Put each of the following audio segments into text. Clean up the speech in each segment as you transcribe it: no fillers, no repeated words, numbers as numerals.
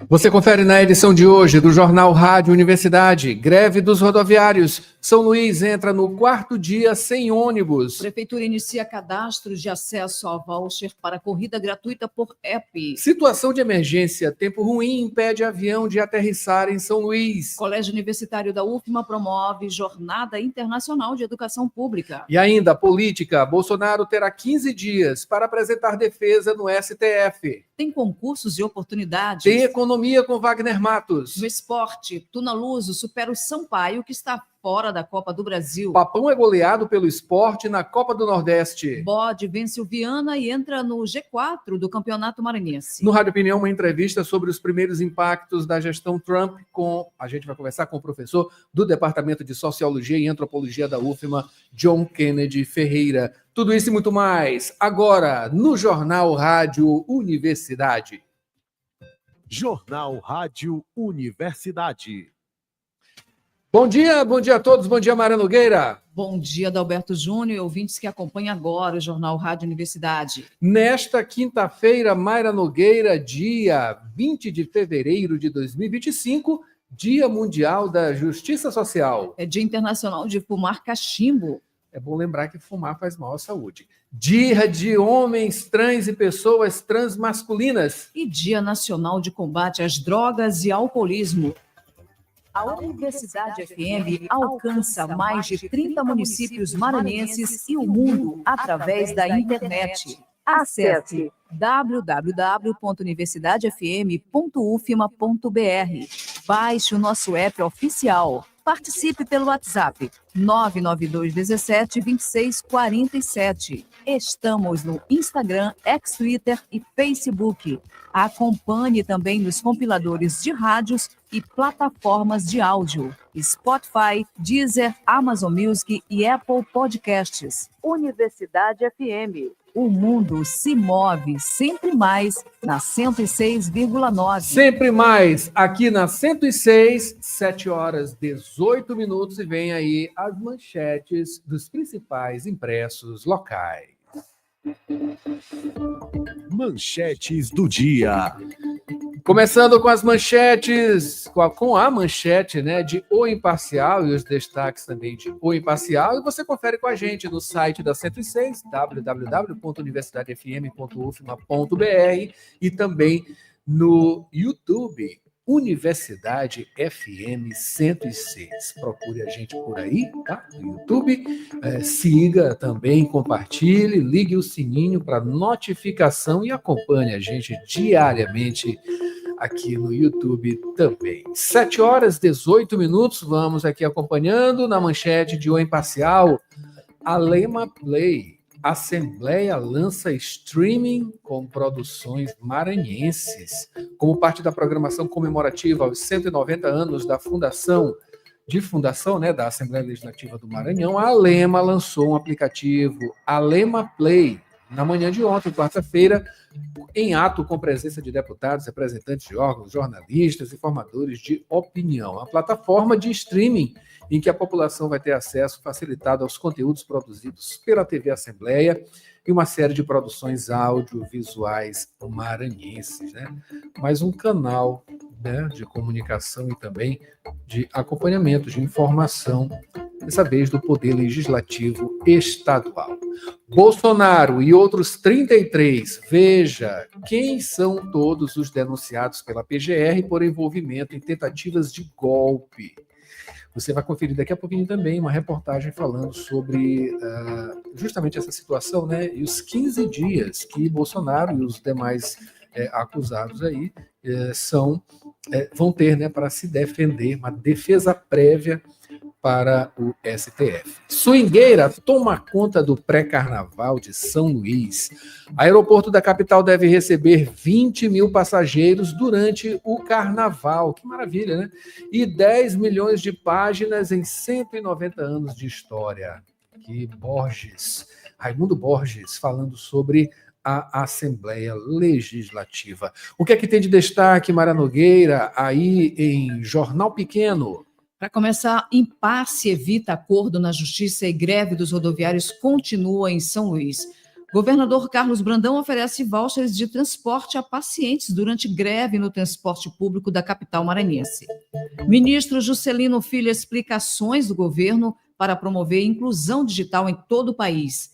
Você confere na edição de hoje do Jornal Rádio Universidade. Greve dos rodoviários. São Luís entra no 4º dia sem ônibus. Prefeitura inicia cadastros de acesso ao voucher para corrida gratuita por app. Situação de emergência. Tempo ruim impede avião de aterrissar em São Luís. Colégio Universitário da UFMA promove Jornada Internacional de Educação Pública. E ainda, política. Bolsonaro terá 15 dias para apresentar defesa no STF. Tem concursos e oportunidades. Tem economia com Wagner Matos. No esporte, Tuna Luso supera o Sampaio, que está fora da Copa do Brasil. Papão é goleado pelo Sport na Copa do Nordeste. Bode vence o Viana e entra no G4 do Campeonato Maranhense. No Rádio Opinião, uma entrevista sobre os primeiros impactos da gestão Trump a gente vai conversar com o professor do Departamento de Sociologia e Antropologia da UFMA, John Kennedy Ferreira. Tudo isso e muito mais, agora no Jornal Rádio Universidade. Jornal Rádio Universidade. Bom dia a todos, bom dia Mara Nogueira. Bom dia, Adalberto Júnior e ouvintes que acompanham agora o Jornal Rádio Universidade. Nesta quinta-feira, Mayra Nogueira, dia 20 de fevereiro de 2025, Dia Mundial da Justiça Social. É Dia Internacional de Fumar Cachimbo. É bom lembrar que fumar faz mal à saúde. Dia de homens trans e pessoas transmasculinas. E Dia Nacional de Combate às Drogas e Alcoolismo. A Universidade FM alcança mais de 30 municípios maranhenses e o mundo através da internet. Acesse www.universidadefm.ufma.br. Baixe o nosso app oficial. Participe pelo WhatsApp 992 17 26 47. Estamos no Instagram, X-Twitter e Facebook. Acompanhe também nos compiladores de rádios e plataformas de áudio. Spotify, Deezer, Amazon Music e Apple Podcasts. Universidade FM. O mundo se move sempre mais na 106,9. Sempre mais aqui na 106, 7 horas 18 minutos e vem aí as manchetes dos principais impressos locais. Manchetes do dia. Começando com as manchetes, com a manchete, né, de O Imparcial e os destaques também de O Imparcial. E você confere com a gente no site da 106, www.universidadefm.ufma.br e também no YouTube, Universidade FM 106. Procure a gente por aí, tá? No YouTube. Siga também, compartilhe, ligue o sininho para notificação e acompanhe a gente diariamente aqui no YouTube também. 7 horas 18 minutos, vamos aqui acompanhando na manchete de O Imparcial. Alema Play. Assembleia lança streaming com produções maranhenses. Como parte da programação comemorativa aos 190 anos da fundação, da Assembleia Legislativa do Maranhão, a Alema lançou um aplicativo, Alema Play, na manhã de ontem, quarta-feira, em ato com presença de deputados, representantes de órgãos, jornalistas e formadores de opinião. A plataforma de streaming em que a população vai ter acesso facilitado aos conteúdos produzidos pela TV Assembleia e uma série de produções audiovisuais maranhenses, né? Mais um canal, né, de comunicação e também de acompanhamento, de informação, dessa vez do Poder Legislativo Estadual. Bolsonaro e outros 33. Veja quem são todos os denunciados pela PGR por envolvimento em tentativas de golpe. Você vai conferir daqui a pouquinho também uma reportagem falando sobre justamente essa situação, né? E os 15 dias que Bolsonaro e os demais acusados aí vão ter, né, para se defender, uma defesa prévia para o STF. Swingueira toma conta do pré-carnaval de São Luís. Aeroporto da capital deve receber 20 mil passageiros durante o carnaval. Que maravilha, né? E 10 milhões de páginas em 190 anos de história. Que Raimundo Borges, falando sobre a Assembleia Legislativa. O que é que tem de destaque, Mara Nogueira, aí em Jornal Pequeno? Para começar, impasse evita acordo na Justiça e greve dos rodoviários continua em São Luís. Governador Carlos Brandão oferece vouchers de transporte a pacientes durante greve no transporte público da capital maranhense. Ministro Juscelino Filho explica ações do governo para promover inclusão digital em todo o país.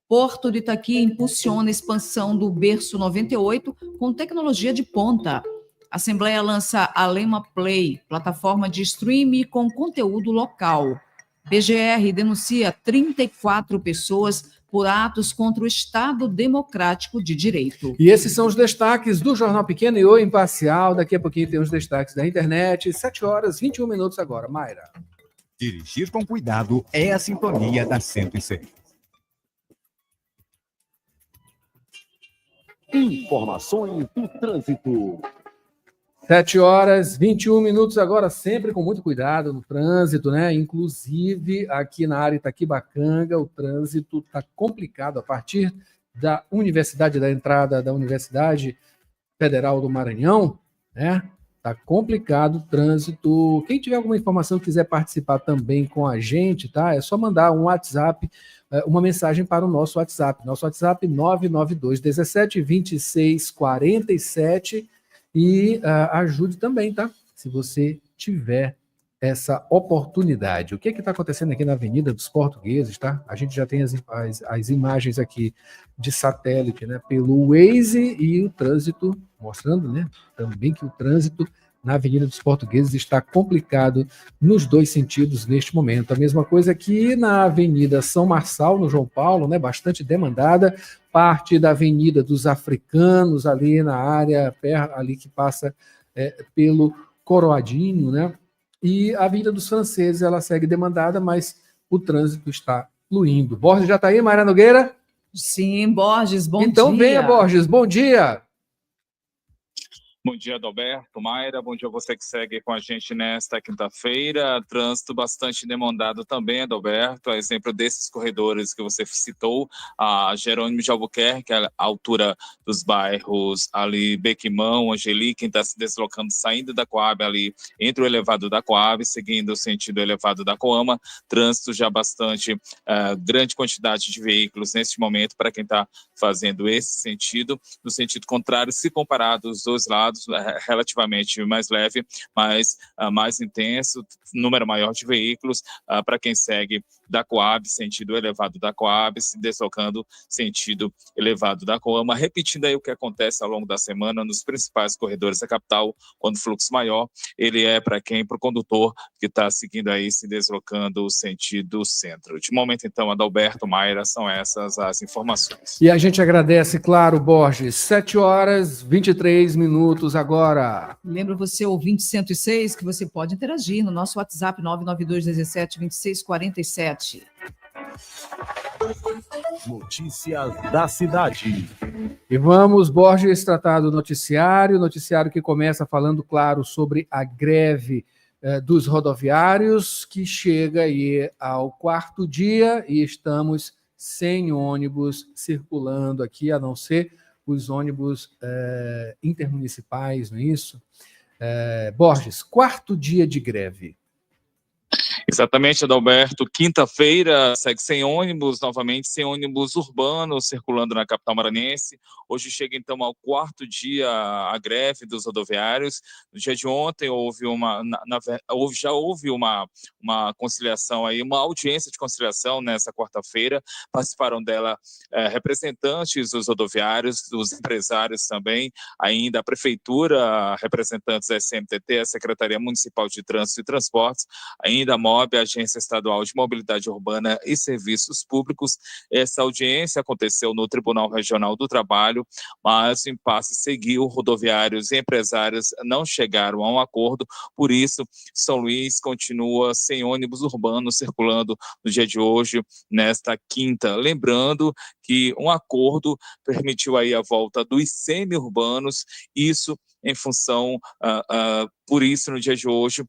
Porto de Itaqui impulsiona a expansão do Berço 98 com tecnologia de ponta. Assembleia lança a Lema Play, plataforma de streaming com conteúdo local. PGR denuncia 34 pessoas por atos contra o Estado Democrático de Direito. E esses são os destaques do Jornal Pequeno e o Imparcial. Daqui a pouquinho tem os destaques da internet. 7h21 agora. Mayra. Dirigir com cuidado é a sintonia da 106. Informações do trânsito. 7h21 agora, sempre com muito cuidado no trânsito, né? Inclusive aqui na área Itaquibacanga, o trânsito está complicado a partir da universidade, da entrada da Universidade Federal do Maranhão, né? Está complicado o trânsito. Quem tiver alguma informação e quiser participar também com a gente, tá? É só mandar um WhatsApp, uma mensagem para o nosso WhatsApp. Nosso WhatsApp 992 17 26 47. E ajude também, tá? Se você tiver essa oportunidade. O que está acontecendo aqui na Avenida dos Portugueses, tá? A gente já tem as imagens aqui de satélite, né? Pelo Waze e o trânsito, mostrando, né? Também que o trânsito na Avenida dos Portugueses está complicado nos dois sentidos neste momento. A mesma coisa aqui na Avenida São Marçal, no João Paulo, né? Bastante demandada. Parte da Avenida dos Africanos, ali na área, ali que passa pelo Coroadinho, né? E a Avenida dos Franceses, ela segue demandada, mas o trânsito está fluindo. Borges já está aí, Mayra Nogueira? Sim, Borges, bom dia. Então venha, Borges, bom dia. Bom dia, Adalberto, Mayra, bom dia a você que segue com a gente nesta quinta-feira. Trânsito bastante demandado também, Adalberto, a exemplo desses corredores que você citou, a Jerônimo de Albuquerque, a altura dos bairros ali, Bequimão, Angeli, quem está se deslocando, saindo da Coab ali, entre o elevado da Coab, seguindo o sentido elevado da Coama, trânsito já bastante, grande quantidade de veículos neste momento para quem está fazendo esse sentido. No sentido contrário, se comparado os dois lados, relativamente mais leve, mas mais intenso, número maior de veículos para quem segue da Coab, sentido elevado da Coab, se deslocando sentido elevado da Coama, repetindo aí o que acontece ao longo da semana nos principais corredores da capital, quando o fluxo maior, ele é para o condutor que está seguindo aí, se deslocando sentido centro. De momento, então, Adalberto, Mayra, são essas as informações. E a gente agradece, claro, Borges, 7h23 agora. Lembro você, ouvinte 106, que você pode interagir no nosso WhatsApp 992 17 26 47. Notícias da cidade. E vamos, Borges, tratar do noticiário que começa falando, claro, sobre a greve dos rodoviários, que chega aí ao 4º dia e estamos sem ônibus circulando aqui, a não ser os ônibus intermunicipais, não é isso? Borges, 4º dia de greve. Exatamente, Adalberto. Quinta-feira segue sem ônibus, novamente sem ônibus urbanos circulando na capital maranhense. Hoje chega então ao 4º dia a greve dos rodoviários. No dia de ontem já houve uma conciliação aí, uma audiência de conciliação nessa quarta-feira. Participaram dela representantes dos rodoviários, dos empresários também, ainda a prefeitura, representantes da SMTT, a Secretaria Municipal de Trânsito e Transportes, ainda a MOB, a Agência Estadual de Mobilidade Urbana e Serviços Públicos. Essa audiência aconteceu no Tribunal Regional do Trabalho, mas o impasse seguiu, rodoviários e empresários não chegaram a um acordo, por isso São Luís continua sem ônibus urbanos circulando no dia de hoje, nesta quinta. Lembrando que um acordo permitiu aí a volta dos semi-urbanos, isso em função, por isso no dia de hoje,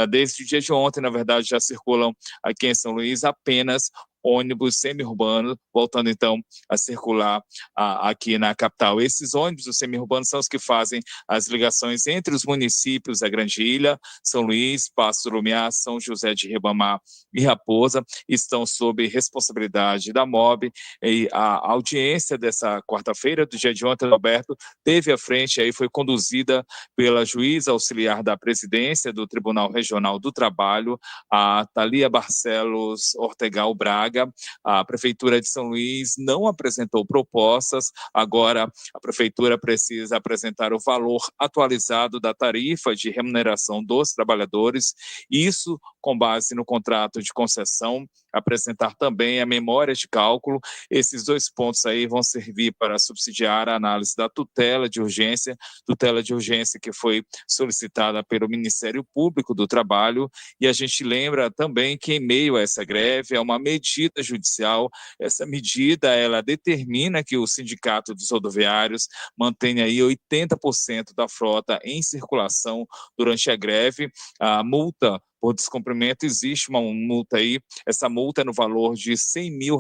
desde o dia de ontem, na verdade, já circulam aqui em São Luís apenas ônibus semi-urbanos, voltando então a circular aqui na capital. Esses ônibus, os semi-urbanos, são os que fazem as ligações entre os municípios da Grande Ilha, São Luís, Paços do Lumiar, São José de Ribamar e Raposa, estão sob responsabilidade da MOB, e a audiência dessa quarta-feira, do dia de ontem, Alberto, teve à frente, aí foi conduzida pela juíza auxiliar da presidência do Tribunal Regional do Trabalho, a Thalia Barcelos Ortegal Braga. A Prefeitura de São Luís não apresentou propostas, agora a Prefeitura precisa apresentar o valor atualizado da tarifa de remuneração dos trabalhadores, isso com base no contrato de concessão, apresentar também a memória de cálculo. Esses 2 pontos aí vão servir para subsidiar a análise da tutela de urgência que foi solicitada pelo Ministério Público do Trabalho, e a gente lembra também que em meio a essa greve é uma medida judicial. Essa medida, ela determina que o Sindicato dos Rodoviários mantenha aí 80% da frota em circulação durante a greve. A multa por descumprimento, existe uma multa aí, essa multa é no valor de R$100 mil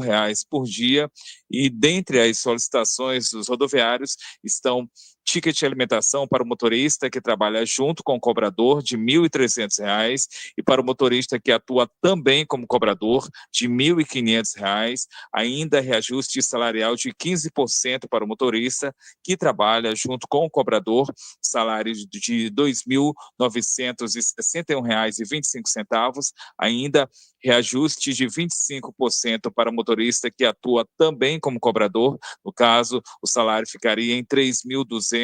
por dia, e dentre as solicitações dos rodoviários estão ticket de alimentação para o motorista que trabalha junto com o cobrador de R$ 1.300, e para o motorista que atua também como cobrador de R$ 1.500, ainda reajuste salarial de 15% para o motorista que trabalha junto com o cobrador, salário de R$ 2.961,25, ainda reajuste de 25% para o motorista que atua também como cobrador. No caso, o salário ficaria em R$ 3.218,75,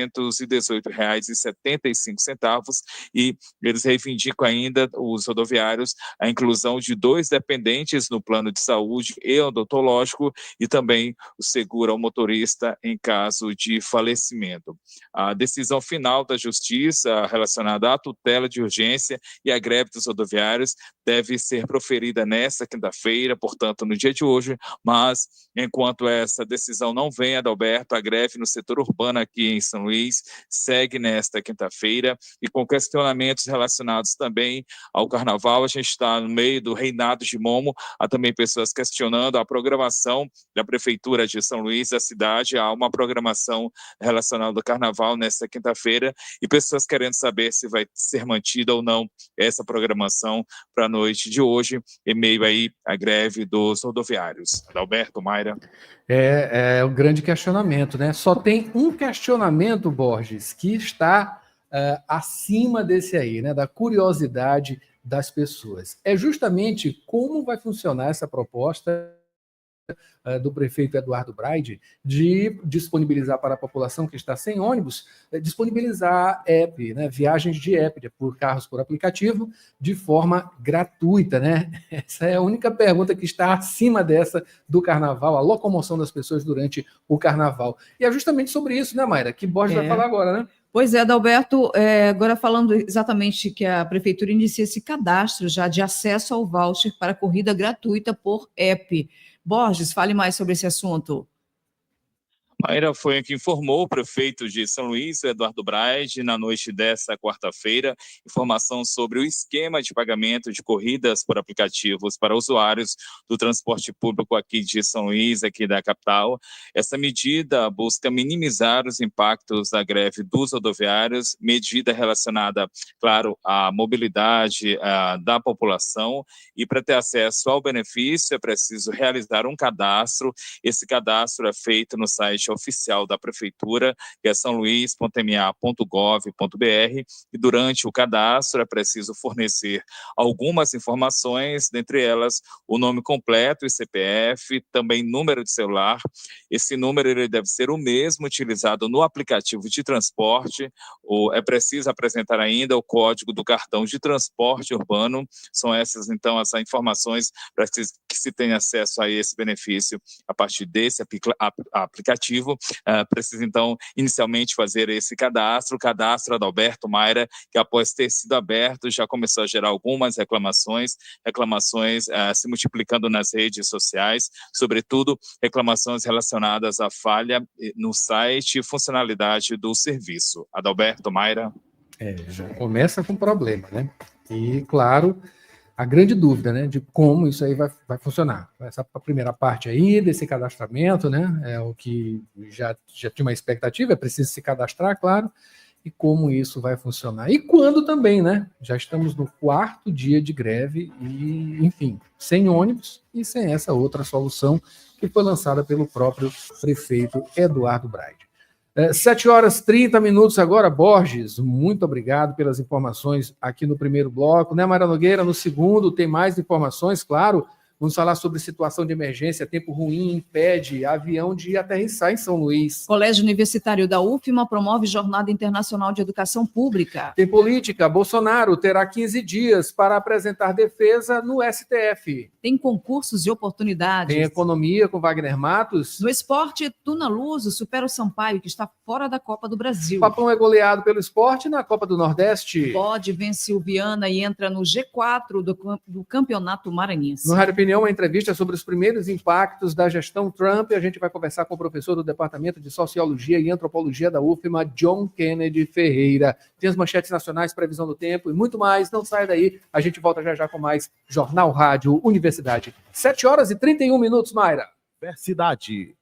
e eles reivindicam ainda, os rodoviários, a inclusão de 2 dependentes no plano de saúde e odontológico, e também o seguro ao motorista em caso de falecimento. A decisão final da Justiça relacionada à tutela de urgência e à greve dos rodoviários deve ser proferida nesta quinta-feira, portanto, no dia de hoje, mas enquanto essa decisão não vem, Adalberto, a greve no setor urbano aqui em São Luís segue nesta quinta-feira, e com questionamentos relacionados também ao carnaval. A gente está no meio do reinado de Momo, há também pessoas questionando a programação da Prefeitura de São Luís, da cidade. Há uma programação relacionada ao carnaval nesta quinta-feira, e pessoas querendo saber se vai ser mantida ou não essa programação para a noite de hoje, em meio aí à greve dos rodoviários. Adalberto, Mayra. É um grande questionamento, né? Só tem um questionamento, Borges, que está acima desse aí, né? Da curiosidade das pessoas. É justamente como vai funcionar essa proposta do prefeito Eduardo Braide de disponibilizar para a população que está sem ônibus, disponibilizar app, né, viagens de app, por carros por aplicativo, de forma gratuita, né? Essa é a única pergunta que está acima dessa do carnaval, a locomoção das pessoas durante o carnaval. E é justamente sobre isso, né, Mayra, que Borges vai falar agora, né? Pois é, Adalberto, agora falando exatamente que a Prefeitura inicia esse cadastro já de acesso ao voucher para corrida gratuita por app. Borges, fale mais sobre esse assunto. Mayra, foi o que informou o prefeito de São Luís, Eduardo Braide, na noite desta quarta-feira, informação sobre o esquema de pagamento de corridas por aplicativos para usuários do transporte público aqui de São Luís, aqui da capital. Essa medida busca minimizar os impactos da greve dos rodoviários, medida relacionada, claro, à mobilidade da população, e para ter acesso ao benefício é preciso realizar um cadastro. Esse cadastro é feito no site oficial da Prefeitura, que é saoluís.ma.gov.br, e durante o cadastro é preciso fornecer algumas informações, dentre elas o nome completo e CPF, também número de celular. Esse número ele deve ser o mesmo utilizado no aplicativo de transporte, ou é preciso apresentar ainda o código do cartão de transporte urbano. São essas, então, as informações para que se tenha acesso a esse benefício a partir desse aplicativo. Precisa, então, inicialmente fazer esse cadastro, Adalberto, Mayra, que após ter sido aberto já começou a gerar algumas reclamações se multiplicando nas redes sociais, sobretudo reclamações relacionadas à falha no site e funcionalidade do serviço. Adalberto, Mayra. Já começa com problema, né? E, claro, a grande dúvida, né, de como isso aí vai funcionar. Essa primeira parte aí desse cadastramento, né, é o que já tinha uma expectativa, é preciso se cadastrar, claro, e como isso vai funcionar. E quando também, né? Já estamos no 4º dia de greve e, enfim, sem ônibus e sem essa outra solução que foi lançada pelo próprio prefeito Eduardo Braide. 7h30 agora, Borges, muito obrigado pelas informações aqui no primeiro bloco, né, Mara Nogueira? No segundo tem mais informações, claro. Vamos falar sobre situação de emergência, tempo ruim impede avião de aterrissar em São Luís. Colégio Universitário da UFMA promove Jornada Internacional de Educação Pública. Tem política, Bolsonaro terá 15 dias para apresentar defesa no STF. Tem concursos e oportunidades. Tem economia com Wagner Matos. No esporte, Tuna Luso supera o Sampaio, que está fora da Copa do Brasil. Papão é goleado pelo Sport na Copa do Nordeste. Pode vence o Viana e entra no G4 do Campeonato Maranhense. No Rádio Opinião, uma entrevista sobre os primeiros impactos da gestão Trump. A gente vai conversar com o professor do Departamento de Sociologia e Antropologia da UFMA, John Kennedy Ferreira. Tem as manchetes nacionais, previsão do tempo e muito mais. Não saia daí, a gente volta já com mais Jornal Rádio Universidade. 7h31, Mayra. Universidade.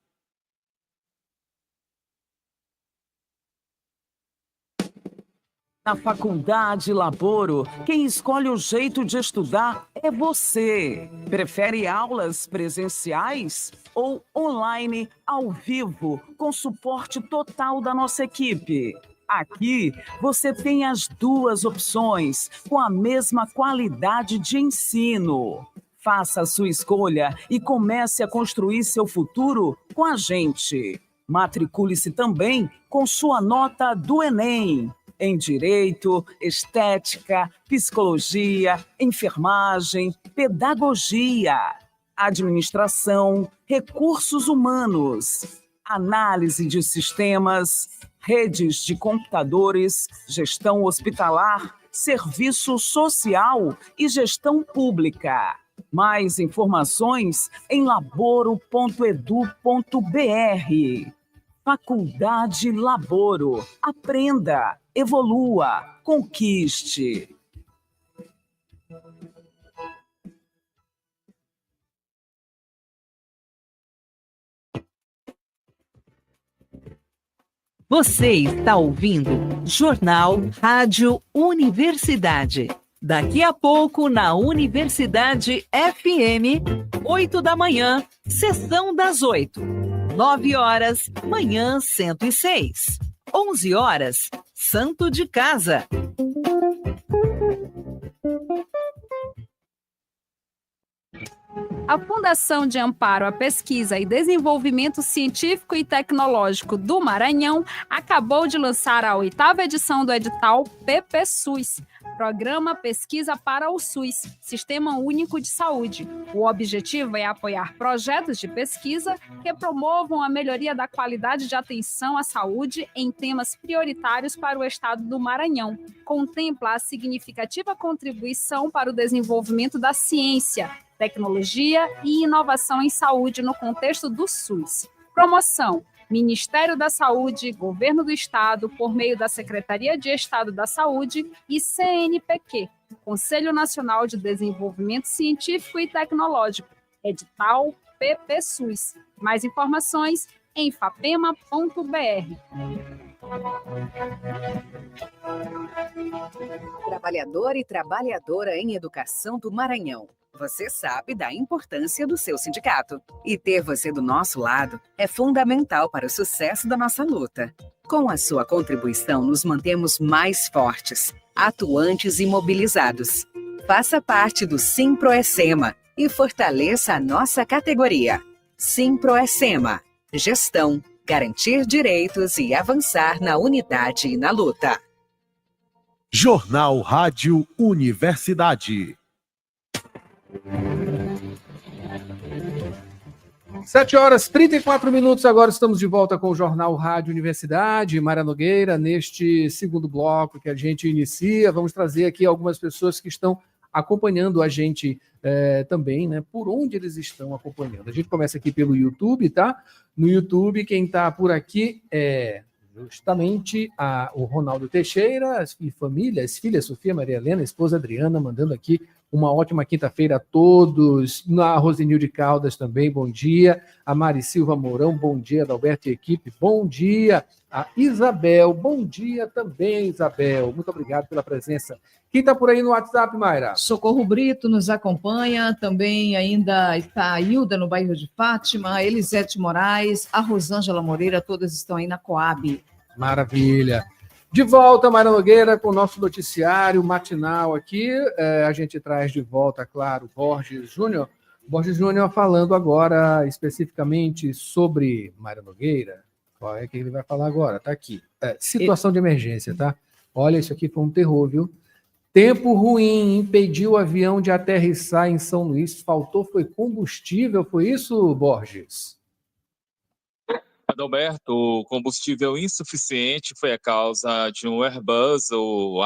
Na Faculdade Laboro, quem escolhe o jeito de estudar é você. Prefere aulas presenciais ou online, ao vivo, com suporte total da nossa equipe? Aqui você tem as duas opções, com a mesma qualidade de ensino. Faça a sua escolha e comece a construir seu futuro com a gente. Matricule-se também com sua nota do Enem. Em Direito, Estética, Psicologia, Enfermagem, Pedagogia, Administração, Recursos Humanos, Análise de Sistemas, Redes de Computadores, Gestão Hospitalar, Serviço Social e Gestão Pública. Mais informações em laboro.edu.br. Faculdade Laboro. Aprenda, evolua, conquiste. Você está ouvindo Jornal Rádio Universidade. Daqui a pouco, na Universidade FM, 8 da manhã, sessão das 8. 9 horas, manhã 106. 11 horas, Santo de Casa. A Fundação de Amparo à Pesquisa e Desenvolvimento Científico e Tecnológico do Maranhão acabou de lançar a 8ª edição do edital PPSUS, Programa Pesquisa para o SUS, Sistema Único de Saúde. O objetivo é apoiar projetos de pesquisa que promovam a melhoria da qualidade de atenção à saúde em temas prioritários para o estado do Maranhão. Contempla a significativa contribuição para o desenvolvimento da ciência, tecnologia e inovação em saúde no contexto do SUS. Promoção: Ministério da Saúde, Governo do Estado, por meio da Secretaria de Estado da Saúde e CNPq, Conselho Nacional de Desenvolvimento Científico e Tecnológico, edital PPSUS. Mais informações em fapema.br. Trabalhador e trabalhadora em educação do Maranhão. Você sabe da importância do seu sindicato. E ter você do nosso lado é fundamental para o sucesso da nossa luta. Com a sua contribuição, nos mantemos mais fortes, atuantes e mobilizados. Faça parte do Simproecema e fortaleça a nossa categoria. Simproecema. Gestão, garantir direitos e avançar na unidade e na luta. Jornal Rádio Universidade. 7h34, agora estamos de volta com o Jornal Rádio Universidade. Mara Nogueira, neste segundo bloco que a gente inicia, vamos trazer aqui algumas pessoas que estão acompanhando a gente também, né? Por onde eles estão acompanhando. A gente começa aqui pelo YouTube, tá? No YouTube, quem está por aqui é justamente o Ronaldo Teixeira e família, as filhas Sofia Maria Helena, a esposa Adriana, mandando aqui Uma ótima quinta-feira a todos. A Rosenilde Caldas também, bom dia. A Mari Silva Mourão, bom dia. Adalberto e equipe, bom dia. A Isabel, bom dia também, Isabel. Muito obrigado pela presença. Quem está por aí no WhatsApp, Mayra? Socorro Brito nos acompanha, também ainda está a Hilda no bairro de Fátima, a Elisete Moraes, a Rosângela Moreira, todas estão aí na Coab. Maravilha. De volta, Mayra Nogueira, com o nosso noticiário matinal aqui. A gente traz de volta, claro, Borges Júnior. Borges Júnior falando agora especificamente sobre Mayra Nogueira. Qual é que ele vai falar agora? Está aqui. Situação de emergência, tá? Olha, isso aqui foi um terror, viu? Tempo ruim impediu o avião de aterrissar em São Luís. Faltou foi combustível, foi isso, Borges? Adalberto, combustível insuficiente foi a causa de um Airbus, o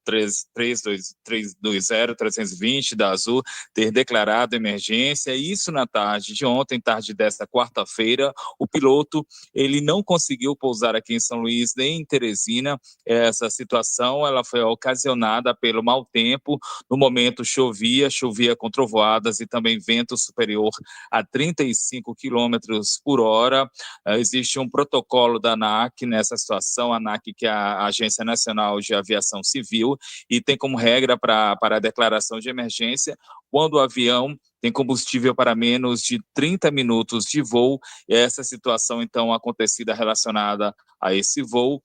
A320-320 da Azul, ter declarado emergência. Isso na tarde de ontem, tarde desta quarta-feira. O piloto, ele não conseguiu pousar aqui em São Luís nem em Teresina. Essa situação, ela foi ocasionada pelo mau tempo. No momento chovia com trovoadas e também vento superior a 35 km por hora. Existe um protocolo da ANAC nessa situação, a ANAC, que é a Agência Nacional de Aviação Civil, e tem como regra para a declaração de emergência quando o avião tem combustível para menos de 30 minutos de voo. Essa situação, então, acontecida relacionada a esse voo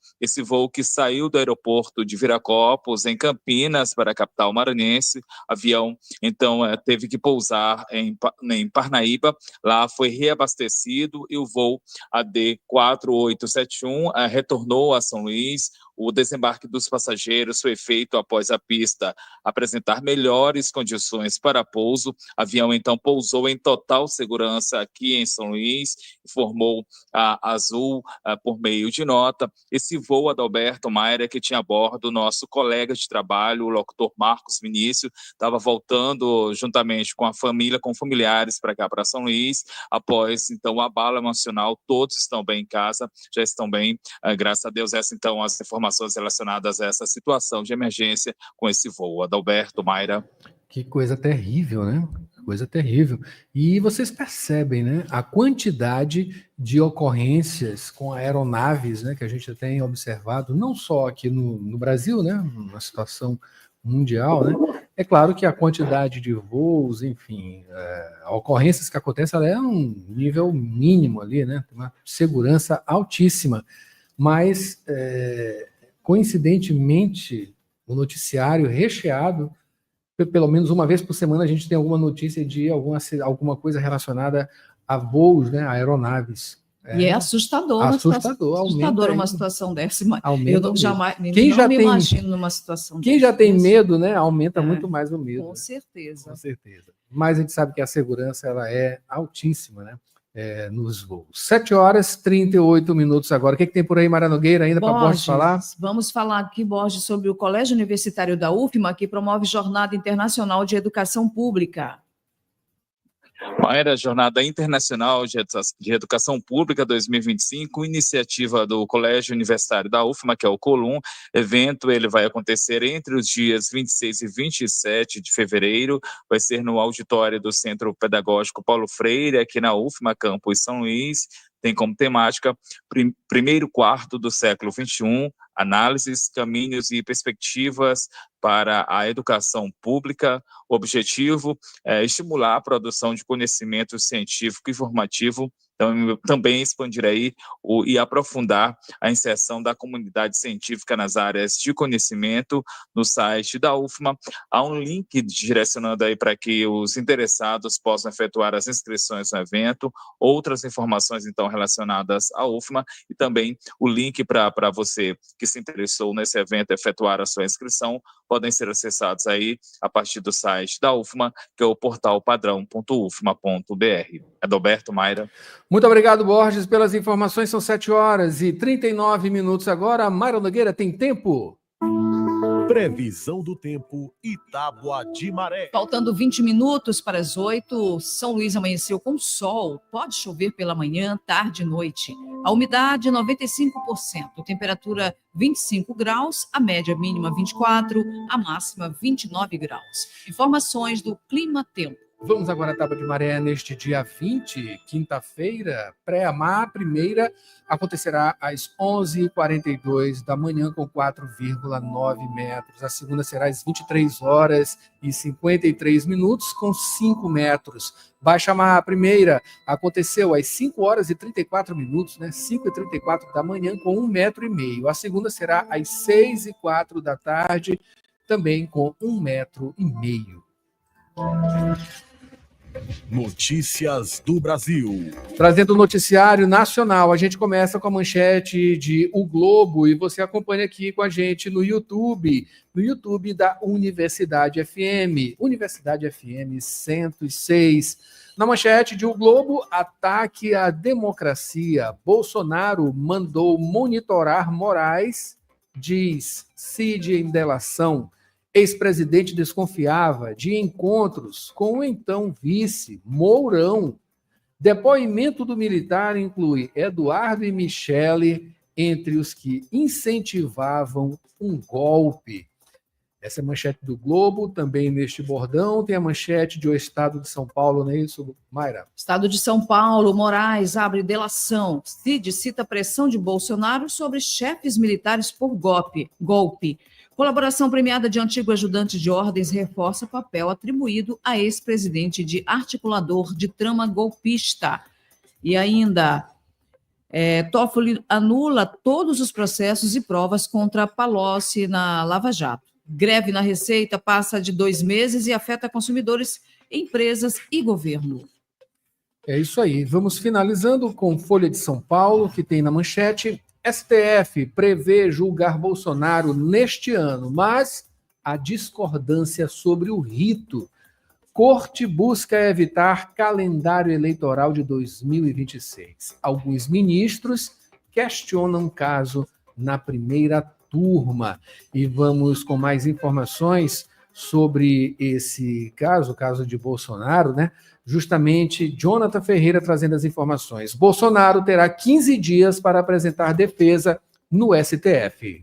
que saiu do aeroporto de Viracopos, em Campinas, para a capital maranhense. Avião, então, teve que pousar em Parnaíba. Lá foi reabastecido e o voo AD 4871 retornou a São Luís. O desembarque dos passageiros foi feito após a pista apresentar melhores condições para pouso. O avião, então, pousou em total segurança aqui em São Luís, informou a Azul por meio de nota. Esse voo, Adalberto Mayra, que tinha a bordo nosso colega de trabalho, o locutor Marcos Vinícius, estava voltando juntamente com a família, com familiares para cá, para São Luís. Após, então, o abalo emocional, todos estão bem em casa, já estão bem, graças a Deus. Essa, então, as informações relacionadas a essa situação de emergência com esse voo. Adalberto, Mayra. Que coisa terrível, né? Coisa terrível. E vocês percebem, né? A quantidade de ocorrências com aeronaves, né, que a gente tem observado, não só aqui no Brasil, né? Uma situação mundial, né? É claro que a quantidade de voos, enfim, ocorrências que acontecem, ela é um nível mínimo ali, né? Tem uma segurança altíssima. Mas, coincidentemente, o noticiário recheado, pelo menos uma vez por semana a gente tem alguma notícia de alguma coisa relacionada a voos, né, a aeronaves. E é assustador uma situação dessa. Eu não me imagino numa situação dessa. Quem já tem medo, né, aumenta muito mais o medo. Com certeza. Com certeza. Mas a gente sabe que a segurança ela é altíssima, né? Nos voos. 7h38 agora. O que tem por aí, Mayra Nogueira, ainda para Borges falar? Vamos falar aqui, Borges, sobre o Colégio Universitário da UFMA, que promove Jornada Internacional de Educação Pública. Mayra, Jornada Internacional de Educação Pública 2025, iniciativa do Colégio Universitário da UFMA, que é o COLUM. Evento, ele vai acontecer entre os dias 26 e 27 de fevereiro, vai ser no auditório do Centro Pedagógico Paulo Freire, aqui na UFMA, campus São Luís. Tem como temática primeiro quarto do século XXI, análises, caminhos e perspectivas para a educação pública. O objetivo é estimular a produção de conhecimento científico e formativo, também expandir aí e aprofundar a inserção da comunidade científica nas áreas de conhecimento. No site da UFMA há um link direcionando aí para que os interessados possam efetuar as inscrições no evento, outras informações então relacionadas à UFMA e também o link para você que se interessou nesse evento efetuar a sua inscrição, podem ser acessados aí a partir do site da UFMA, que é o portal padrão.ufma.br. Adalberto, Mayra. Muito obrigado, Borges, pelas informações. São 7h39 agora. A Mayra Nogueira tem tempo? Previsão do tempo e tábua de maré. Faltando 20 minutos para as 8, São Luís amanheceu com sol. Pode chover pela manhã, tarde e noite. A umidade 95%, temperatura 25 graus, a média mínima 24, a máxima 29 graus. Informações do Clima Tempo. Vamos agora à tábua de maré neste dia 20, quinta-feira. Pré-mar, primeira, acontecerá às 11h42 da manhã com 4,9 metros. A segunda será às 23 horas e 53 minutos com 5 metros. Baixa-mar, primeira, aconteceu às 5 horas e 34 minutos, né? 5h34 da manhã com 1,5 metro. A segunda será às 6h04 da tarde, também com 1,5 metro. Notícias do Brasil. Trazendo o noticiário nacional, a gente começa com a manchete de O Globo e você acompanha aqui com a gente no YouTube da Universidade FM, Universidade FM 106. Na manchete de O Globo, ataque à democracia. Bolsonaro mandou monitorar Moraes, diz Cid em delação. Ex-presidente desconfiava de encontros com o então vice Mourão. Depoimento do militar inclui Eduardo e Michele entre os que incentivavam um golpe. Essa é a manchete do Globo. Também neste bordão tem a manchete de O Estado de São Paulo, não é isso, Mayra? Estado de São Paulo, Moraes abre delação. Cid cita pressão de Bolsonaro sobre chefes militares por golpe. Colaboração premiada de antigo ajudante de ordens reforça papel atribuído a ex-presidente de articulador de trama golpista. E ainda, Toffoli anula todos os processos e provas contra Palocci na Lava Jato. Greve na Receita passa de 2 meses e afeta consumidores, empresas e governo. É isso aí. Vamos finalizando com Folha de São Paulo, que tem na manchete: STF prevê julgar Bolsonaro neste ano, mas há discordância sobre o rito. Corte busca evitar calendário eleitoral de 2026. Alguns ministros questionam caso na primeira turma. E vamos com mais informações sobre esse caso, o caso de Bolsonaro, né? Justamente Jonathan Ferreira trazendo as informações. Bolsonaro terá 15 dias para apresentar defesa no STF.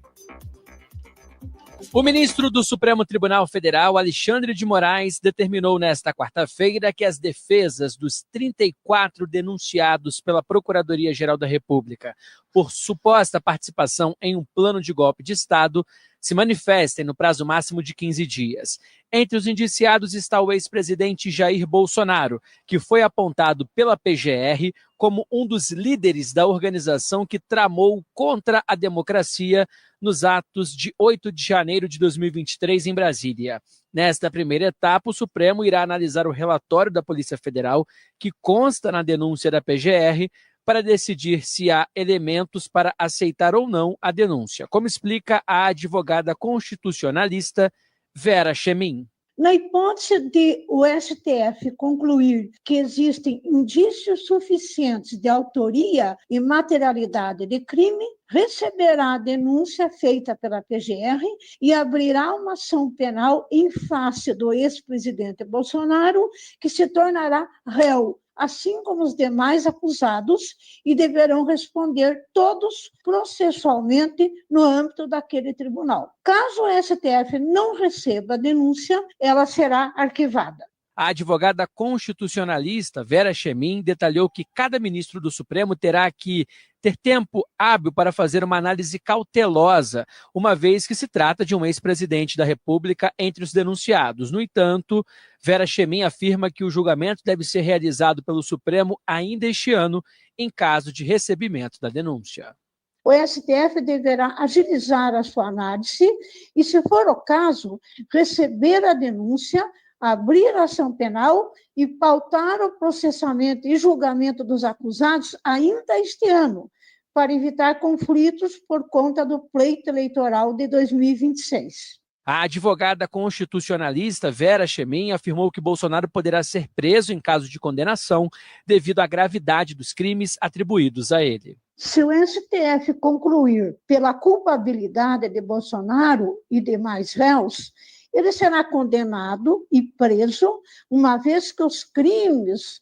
O ministro do Supremo Tribunal Federal, Alexandre de Moraes, determinou nesta quarta-feira que as defesas dos 34 denunciados pela Procuradoria-Geral da República por suposta participação em um plano de golpe de Estado se manifestem no prazo máximo de 15 dias. Entre os indiciados está o ex-presidente Jair Bolsonaro, que foi apontado pela PGR como um dos líderes da organização que tramou contra a democracia nos atos de 8 de janeiro de 2023 em Brasília. Nesta primeira etapa, o Supremo irá analisar o relatório da Polícia Federal, que consta na denúncia da PGR, para decidir se há elementos para aceitar ou não a denúncia, como explica a advogada constitucionalista Vera Chemin. Na hipótese de o STF concluir que existem indícios suficientes de autoria e materialidade de crime, receberá a denúncia feita pela PGR e abrirá uma ação penal em face do ex-presidente Bolsonaro, que se tornará réu, assim como os demais acusados, e deverão responder todos processualmente no âmbito daquele tribunal. Caso o STF não receba a denúncia, ela será arquivada. A advogada constitucionalista Vera Chemin detalhou que cada ministro do Supremo terá que ter tempo hábil para fazer uma análise cautelosa, uma vez que se trata de um ex-presidente da República entre os denunciados. No entanto, Vera Chemin afirma que o julgamento deve ser realizado pelo Supremo ainda este ano, em caso de recebimento da denúncia. O STF deverá agilizar a sua análise e, se for o caso, receber a denúncia, abrir a ação penal e pautar o processamento e julgamento dos acusados ainda este ano, para evitar conflitos por conta do pleito eleitoral de 2026. A advogada constitucionalista Vera Chemin afirmou que Bolsonaro poderá ser preso em caso de condenação devido à gravidade dos crimes atribuídos a ele. Se o STF concluir pela culpabilidade de Bolsonaro e demais réus, ele será condenado e preso, uma vez que os crimes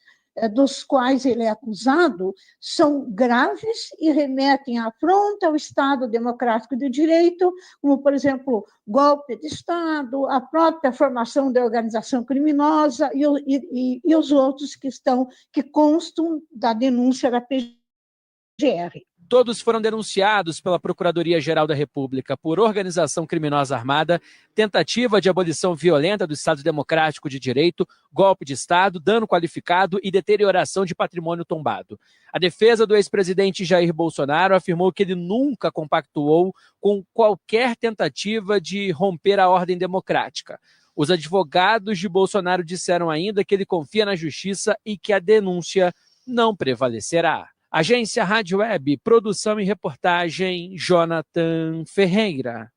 dos quais ele é acusado são graves e remetem à afronta ao Estado Democrático de Direito, como, por exemplo, golpe de Estado, a própria formação da organização criminosa e os outros que constam da denúncia da PGR. Todos foram denunciados pela Procuradoria-Geral da República por organização criminosa armada, tentativa de abolição violenta do Estado Democrático de Direito, golpe de Estado, dano qualificado e deterioração de patrimônio tombado. A defesa do ex-presidente Jair Bolsonaro afirmou que ele nunca compactuou com qualquer tentativa de romper a ordem democrática. Os advogados de Bolsonaro disseram ainda que ele confia na justiça e que a denúncia não prevalecerá. Agência Rádio Web, produção e reportagem, Jonathan Ferreira.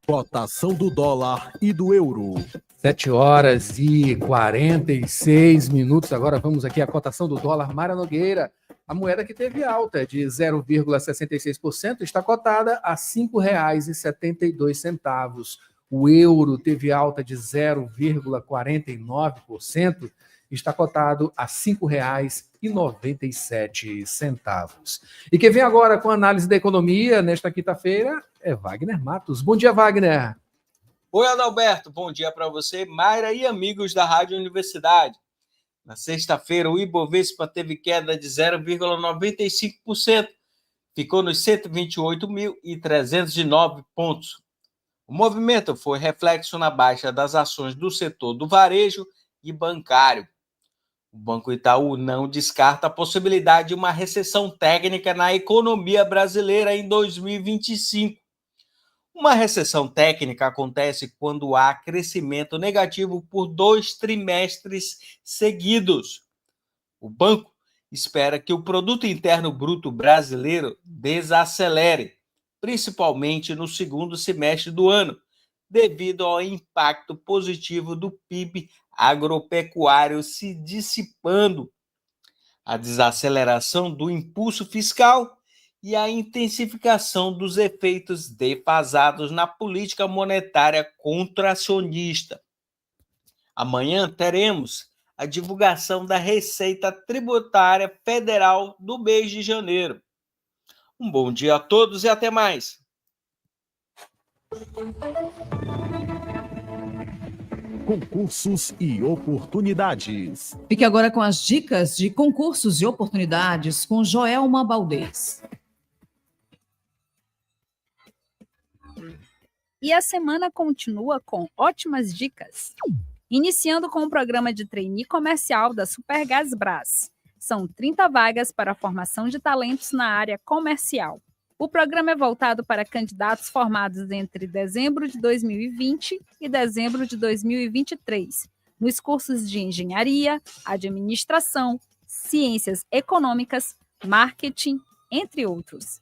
Cotação do dólar e do euro. 7h46. Agora vamos aqui à cotação do dólar. Mara Nogueira, a moeda que teve alta de 0,66% está cotada a R$ 5,72. O euro teve alta de 0,49%. Está cotado a R$ 5,97. E quem vem agora com a análise da economia nesta quinta-feira é Wagner Matos. Bom dia, Wagner. Oi, Adalberto. Bom dia para você, Mayra e amigos da Rádio Universidade. Na sexta-feira, o Ibovespa teve queda de 0,95%. Ficou nos 128.309 pontos. O movimento foi reflexo na baixa das ações do setor do varejo e bancário. O Banco Itaú não descarta a possibilidade de uma recessão técnica na economia brasileira em 2025. Uma recessão técnica acontece quando há crescimento negativo por 2 trimestres seguidos. O banco espera que o Produto Interno Bruto brasileiro desacelere, principalmente no segundo semestre do ano, devido ao impacto positivo do PIB agropecuário se dissipando, a desaceleração do impulso fiscal e a intensificação dos efeitos defasados na política monetária contracionista. Amanhã teremos a divulgação da Receita Tributária Federal do mês de janeiro. Um bom dia a todos e até mais. Concursos e oportunidades. Fique agora com as dicas de concursos e oportunidades com Joelma Baldez. E a semana continua com ótimas dicas. Iniciando com o programa de trainee comercial da Supergasbras. São 30 vagas para a formação de talentos na área comercial. O programa é voltado para candidatos formados entre dezembro de 2020 e dezembro de 2023, nos cursos de engenharia, administração, ciências econômicas, marketing, entre outros.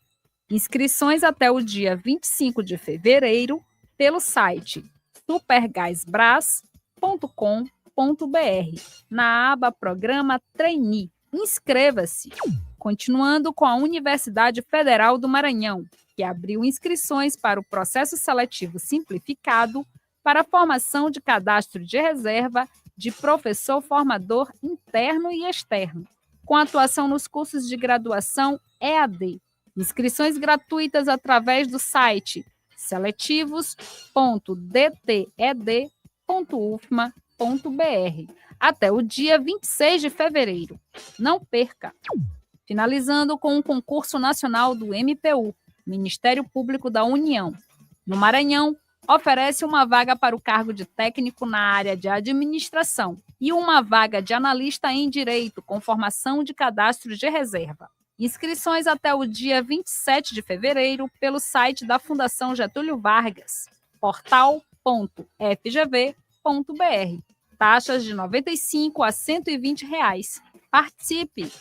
Inscrições até o dia 25 de fevereiro pelo site supergasbras.com.br, na aba Programa Trainee. Inscreva-se! Continuando com a Universidade Federal do Maranhão, que abriu inscrições para o processo seletivo simplificado para a formação de cadastro de reserva de professor formador interno e externo, com atuação nos cursos de graduação EAD. Inscrições gratuitas através do site seletivos.dted.ufma.br até o dia 26 de fevereiro. Não perca! Finalizando com o concurso nacional do MPU, Ministério Público da União. No Maranhão, oferece uma vaga para o cargo de técnico na área de administração e uma vaga de analista em direito com formação de cadastro de reserva. Inscrições até o dia 27 de fevereiro pelo site da Fundação Getúlio Vargas, portal.fgv.br. Taxas de R$ 95 a R$ 120. Participe!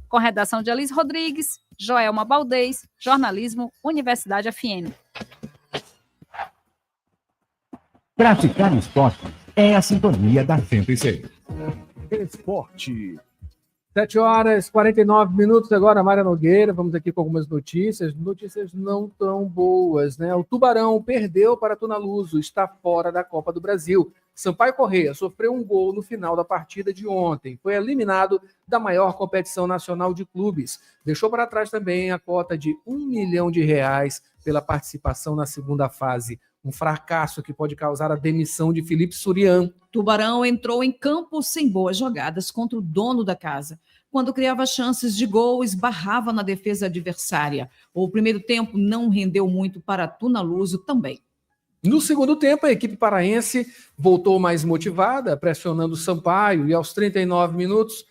Com redação de Elis Rodrigues, Joelma Baldez, Jornalismo, Universidade FM. Praticar esporte é a sintonia da 106. Esporte. 7h49 agora, Mária Nogueira. Vamos aqui com algumas notícias. Notícias não tão boas, né? O Tubarão perdeu para Tunaluso, está fora da Copa do Brasil. Sampaio Corrêa sofreu um gol no final da partida de ontem. Foi eliminado da maior competição nacional de clubes. Deixou para trás também a cota de R$1 milhão pela participação na segunda fase. Um fracasso que pode causar a demissão de Felipe Surian. Tubarão entrou em campo sem boas jogadas contra o dono da casa. Quando criava chances de gol, esbarrava na defesa adversária. O primeiro tempo não rendeu muito para Tunaluso também. No segundo tempo, a equipe paraense voltou mais motivada, pressionando o Sampaio, e aos 39 minutos,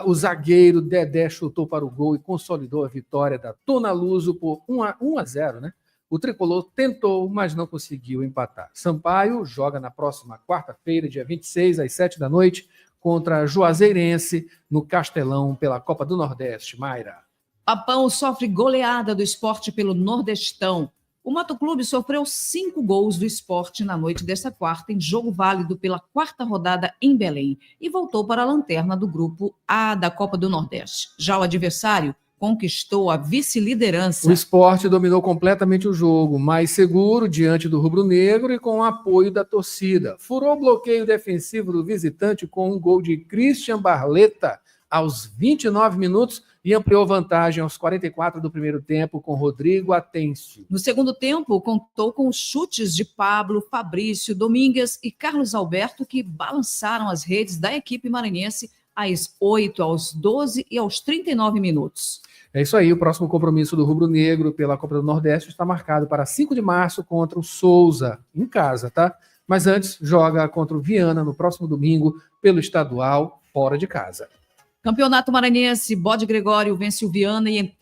o zagueiro Dedé chutou para o gol e consolidou a vitória da Tunaluso por 1-0, né? O tricolor tentou, mas não conseguiu empatar. Sampaio joga na próxima quarta-feira, dia 26, às 7h, contra a Juazeirense, no Castelão, pela Copa do Nordeste. Mayra. Papão sofre goleada do Sport pelo Nordestão. O Motoclube sofreu 5 gols do Sport na noite desta quarta, em jogo válido pela quarta rodada em Belém, e voltou para a lanterna do grupo A da Copa do Nordeste. Já o adversário conquistou a vice-liderança. O Sport dominou completamente o jogo, mais seguro diante do rubro-negro e com o apoio da torcida. Furou o bloqueio defensivo do visitante com um gol de Christian Barletta aos 29 minutos e ampliou vantagem aos 44 do primeiro tempo com Rodrigo Atencio. No segundo tempo, contou com os chutes de Pablo, Fabrício, Domingues e Carlos Alberto, que balançaram as redes da equipe maranhense às 8, aos 12 e aos 39 minutos. É isso aí, o próximo compromisso do Rubro Negro pela Copa do Nordeste está marcado para 5 de março contra o Souza, em casa, tá? Mas antes, joga contra o Viana no próximo domingo pelo estadual, fora de casa. Campeonato Maranhense, Bode Gregório vence o Viana e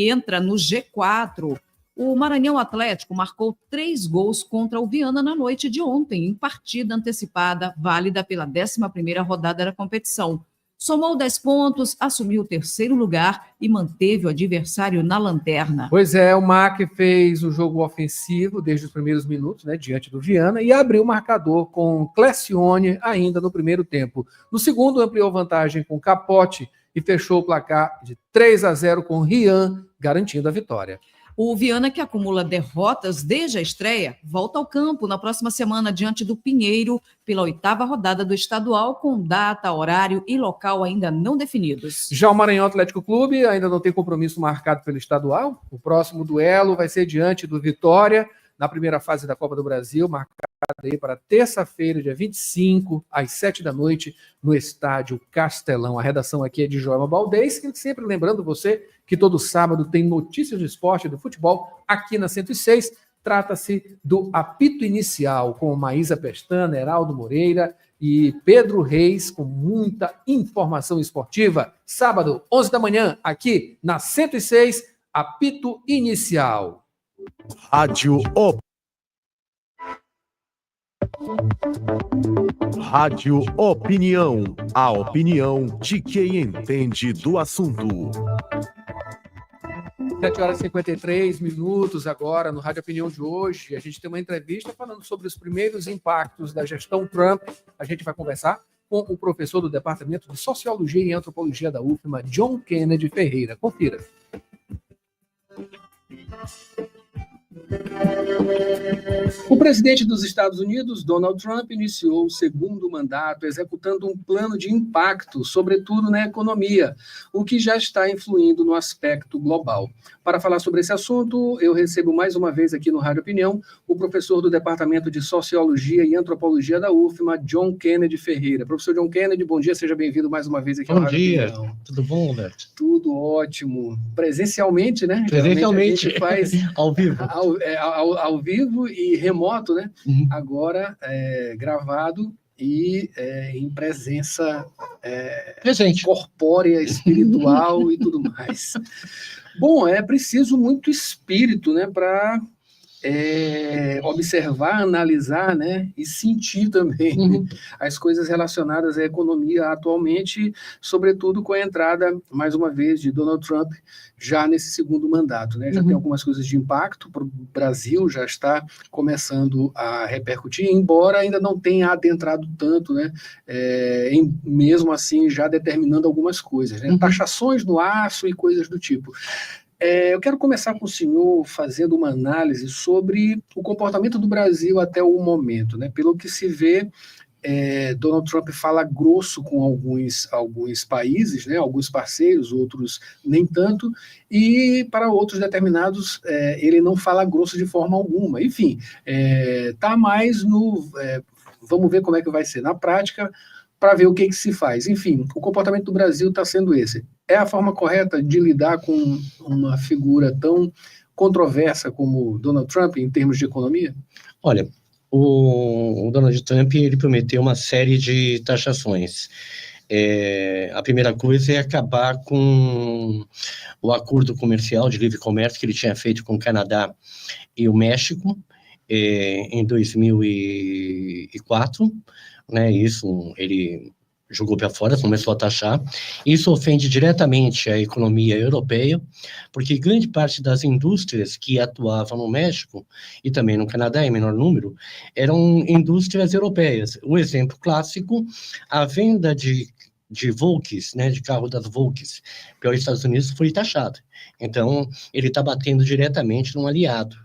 entra no G4. O Maranhão Atlético marcou 3 gols contra o Viana na noite de ontem, em partida antecipada, válida pela 11ª rodada da competição. Somou 10 pontos, assumiu o 3º lugar e manteve o adversário na lanterna. Pois é, o MAC fez o jogo ofensivo desde os primeiros minutos, né, diante do Viana, e abriu o marcador com Clecione ainda no primeiro tempo. No segundo, ampliou vantagem com Capote e fechou o placar de 3-0 com Rian, garantindo a vitória. O Viana, que acumula derrotas desde a estreia, volta ao campo na próxima semana diante do Pinheiro pela 8ª rodada do estadual, com data, horário e local ainda não definidos. Já o Maranhão Atlético Clube ainda não tem compromisso marcado pelo estadual. O próximo duelo vai ser diante do Vitória, na primeira fase da Copa do Brasil, marcada aí para terça-feira, dia 25, às 7h, no estádio Castelão. A redação aqui é de Joelma Baldez, e sempre lembrando você que todo sábado tem notícias de esporte e do futebol aqui na 106. Trata-se do apito inicial, com Maísa Pestana, Heraldo Moreira e Pedro Reis, com muita informação esportiva. Sábado, 11h, aqui na 106, apito inicial. Rádio Opinião, a opinião de quem entende do assunto. 7h53 agora no Rádio Opinião de hoje. A gente tem uma entrevista falando sobre os primeiros impactos da gestão Trump. A gente vai conversar com o professor do Departamento de Sociologia e Antropologia da UFMA, John Kennedy Ferreira. Confira. O presidente dos Estados Unidos, Donald Trump, iniciou o segundo mandato executando um plano de impacto, sobretudo na economia, o que já está influindo no aspecto global. Para falar sobre esse assunto, eu recebo mais uma vez aqui no Rádio Opinião o professor do Departamento de Sociologia e Antropologia da UFMA, John Kennedy Ferreira. Professor John Kennedy, bom dia, seja bem-vindo mais uma vez aqui ao Rádio Opinião. Bom dia, tudo bom, Roberto? Tudo ótimo. Presencialmente, né? Presencialmente, a gente faz ao vivo. Ao vivo e remoto, né? Uhum. Agora gravado e em presença presente, corpórea, espiritual e tudo mais. Bom, é preciso muito espírito, né, para observar, analisar, né, e sentir também as coisas relacionadas à economia atualmente, sobretudo com a entrada, mais uma vez, de Donald Trump já nesse segundo mandato, né? Já tem algumas coisas de impacto para o Brasil, já está começando a repercutir, embora ainda não tenha adentrado tanto, né, mesmo assim já determinando algumas coisas, né? Taxações no aço e coisas do tipo. Eu quero começar com o senhor fazendo uma análise sobre o comportamento do Brasil até o momento, né? Pelo que se vê, Donald Trump fala grosso com alguns países, né? Alguns parceiros, outros nem tanto, e para outros determinados ele não fala grosso de forma alguma. Enfim, está mais no... vamos ver como é que vai ser na prática, para ver o que se faz. Enfim, o comportamento do Brasil está sendo esse. É a forma correta de lidar com uma figura tão controversa como Donald Trump em termos de economia? Olha, o Donald Trump ele prometeu uma série de taxações. A primeira coisa é acabar com o acordo comercial de livre comércio que ele tinha feito com o Canadá e o México em 2004, né? Isso ele jogou para fora, começou a taxar. Isso ofende diretamente a economia europeia, porque grande parte das indústrias que atuavam no México e também no Canadá, em menor número, eram indústrias europeias. O exemplo clássico, a venda de Volks, né, de carro das Volks, pelos Estados Unidos foi taxada. Então, ele está batendo diretamente num aliado,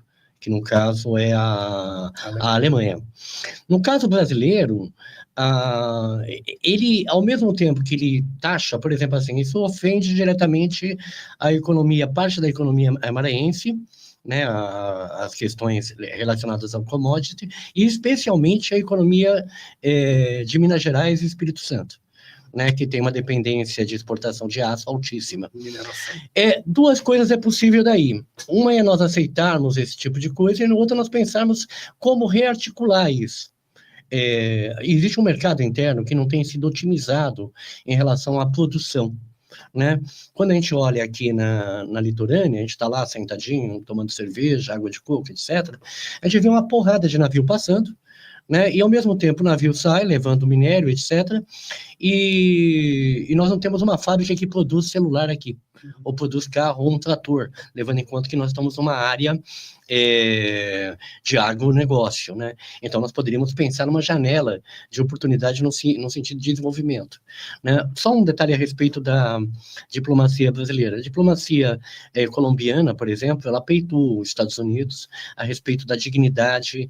que no caso é a Alemanha. No caso brasileiro, ele, ao mesmo tempo que ele taxa, por exemplo, assim, isso ofende diretamente a economia, parte da economia maranhense, né, as questões relacionadas ao commodity, e especialmente a economia de Minas Gerais e Espírito Santo, né, que tem uma dependência de exportação de aço altíssima. Duas coisas é possível daí. Uma é nós aceitarmos esse tipo de coisa, e na outra nós pensarmos como rearticular isso. Existe um mercado interno que não tem sido otimizado em relação à produção, né? Quando a gente olha aqui na litorânea, a gente está lá sentadinho, tomando cerveja, água de coco, etc., a gente vê uma porrada de navio passando, né? E ao mesmo tempo o navio sai levando minério, etc., e nós não temos uma fábrica que produz celular aqui, ou produz carro ou um trator, levando em conta que nós estamos numa área de agronegócio, né? Então nós poderíamos pensar numa janela de oportunidade no sentido de desenvolvimento, né? Só um detalhe a respeito da diplomacia brasileira. A diplomacia colombiana, por exemplo, ela peitou os Estados Unidos a respeito da dignidade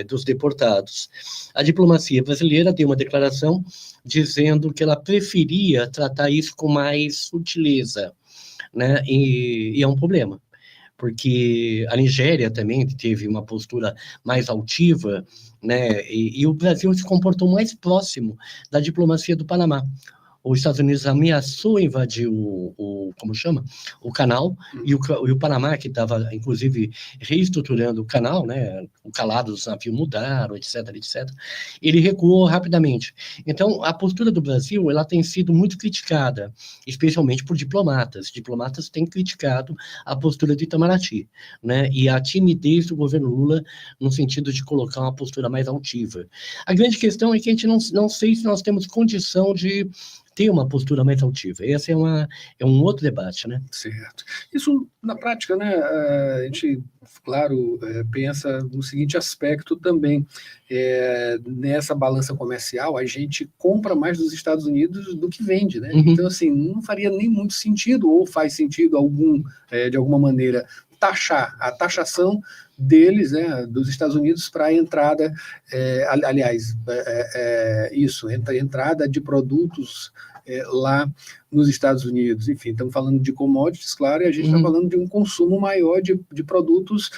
dos deportados. A diplomacia brasileira deu uma declaração dizendo que ela preferia tratar isso com mais sutileza, né? E é um problema, porque a Nigéria também teve uma postura mais altiva, né? E o Brasil se comportou mais próximo da diplomacia do Panamá. Os Estados Unidos ameaçou invadir o canal, e o Panamá, que estava, inclusive, reestruturando o canal, né, o calado dos navios mudaram, etc., etc., ele recuou rapidamente. Então, a postura do Brasil, ela tem sido muito criticada, especialmente por diplomatas. Diplomatas têm criticado a postura de Itamaraty, né, e a timidez do governo Lula no sentido de colocar uma postura mais altiva. A grande questão é que a gente não sei se nós temos condição de ter uma postura mais altiva. Esse é um outro debate, né? Certo. Isso, na prática, né, a gente, claro, pensa no seguinte aspecto também. Nessa balança comercial, a gente compra mais dos Estados Unidos do que vende, né? Então, assim, não faria nem muito sentido, ou faz sentido de alguma maneira, taxar, a taxação deles, né, dos Estados Unidos para a entrada, entrada de produtos lá nos Estados Unidos. Enfim, estamos falando de commodities, claro, e a gente está falando de um consumo maior de produtos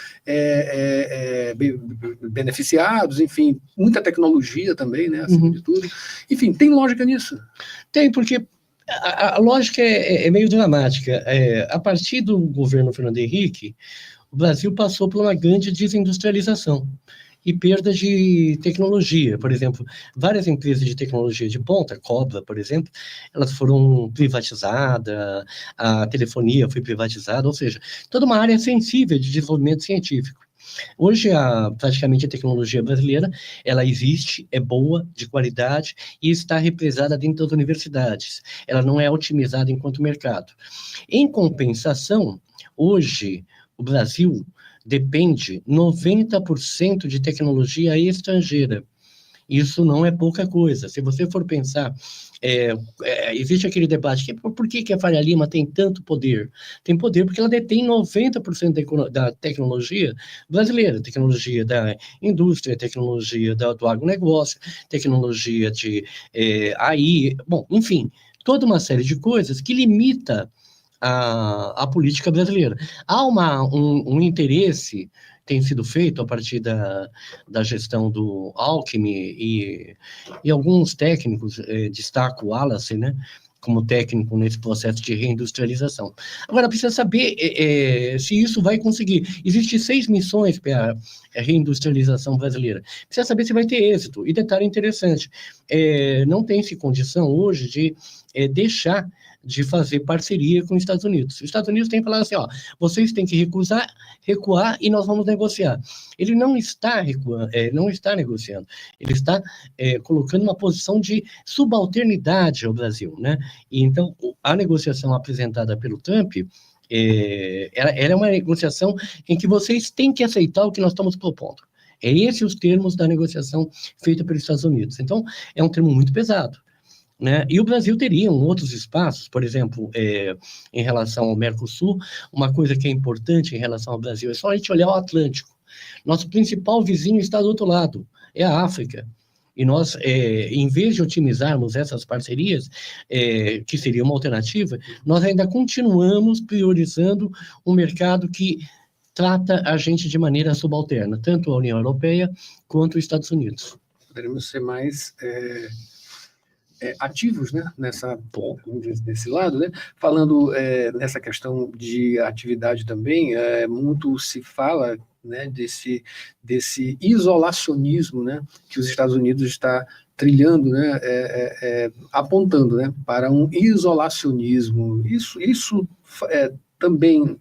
beneficiados, enfim, muita tecnologia também, né, acima de tudo. Enfim, tem lógica nisso? Tem, porque a lógica é meio dramática. A partir do governo Fernando Henrique, o Brasil passou por uma grande desindustrialização e perda de tecnologia. Por exemplo, várias empresas de tecnologia de ponta, Cobra, por exemplo, elas foram privatizadas, a telefonia foi privatizada, ou seja, toda uma área sensível de desenvolvimento científico. Hoje, praticamente a tecnologia brasileira, ela existe, é boa, de qualidade, e está represada dentro das universidades. Ela não é otimizada enquanto mercado. Em compensação, hoje, o Brasil depende 90% de tecnologia estrangeira. Isso não é pouca coisa. Se você for pensar, existe aquele debate, por que a Faria Lima tem tanto poder? Tem poder porque ela detém 90% da tecnologia brasileira, tecnologia da indústria, tecnologia do agronegócio, tecnologia de AI, bom, enfim, toda uma série de coisas que limita a política brasileira. Há um interesse tem sido feito a partir da gestão do Alckmin e alguns técnicos, destaco o Wallace, né, como técnico nesse processo de reindustrialização. Agora, precisa saber se isso vai conseguir. Existem 6 missões para a reindustrialização brasileira. Precisa saber se vai ter êxito. E detalhe interessante, não tem-se condição hoje de deixar de fazer parceria com os Estados Unidos. Os Estados Unidos têm falado assim, vocês têm que recuar e nós vamos negociar. Ele não está recuando, não está negociando, ele está colocando uma posição de subalternidade ao Brasil, né? E então, a negociação apresentada pelo Trump, ela é uma negociação em que vocês têm que aceitar o que nós estamos propondo. Esses os termos da negociação feita pelos Estados Unidos. Então, é um termo muito pesado. Né? E o Brasil teria outros espaços, por exemplo, em relação ao Mercosul, uma coisa que é importante em relação ao Brasil, é só a gente olhar o Atlântico. Nosso principal vizinho está do outro lado, é a África. E nós, em vez de otimizarmos essas parcerias, que seria uma alternativa, nós ainda continuamos priorizando um mercado que trata a gente de maneira subalterna, tanto a União Europeia quanto os Estados Unidos. Poderíamos ser mais ativos, né, nesse lado, né? Falando nessa questão de atividade também, muito se fala, né, desse isolacionismo, né, que os Estados Unidos está trilhando, né, apontando, né, para um isolacionismo. Isso também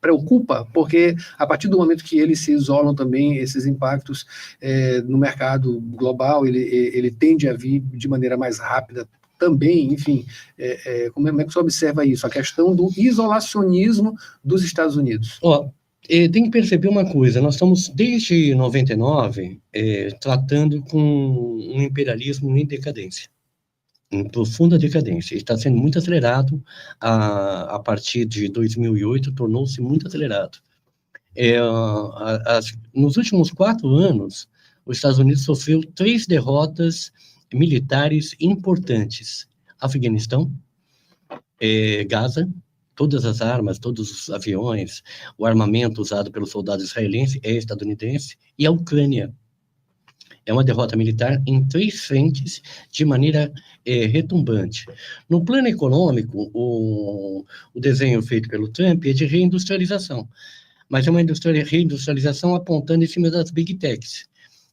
preocupa, porque a partir do momento que eles se isolam também, esses impactos no mercado global, ele tende a vir de maneira mais rápida também, enfim, como é que você observa isso? A questão do isolacionismo dos Estados Unidos. Tem que perceber uma coisa, nós estamos desde 99 tratando com um imperialismo em decadência. Em profunda decadência, está sendo muito acelerado, a partir de 2008, tornou-se muito acelerado. Nos últimos 4 anos, os Estados Unidos sofreu 3 derrotas militares importantes. Afeganistão, Gaza, todas as armas, todos os aviões, o armamento usado pelos soldados israelenses é estadunidense, e a Ucrânia. É uma derrota militar em 3 frentes, de maneira retumbante. No plano econômico, o desenho feito pelo Trump é de reindustrialização, mas é uma reindustrialização apontando em cima das big techs.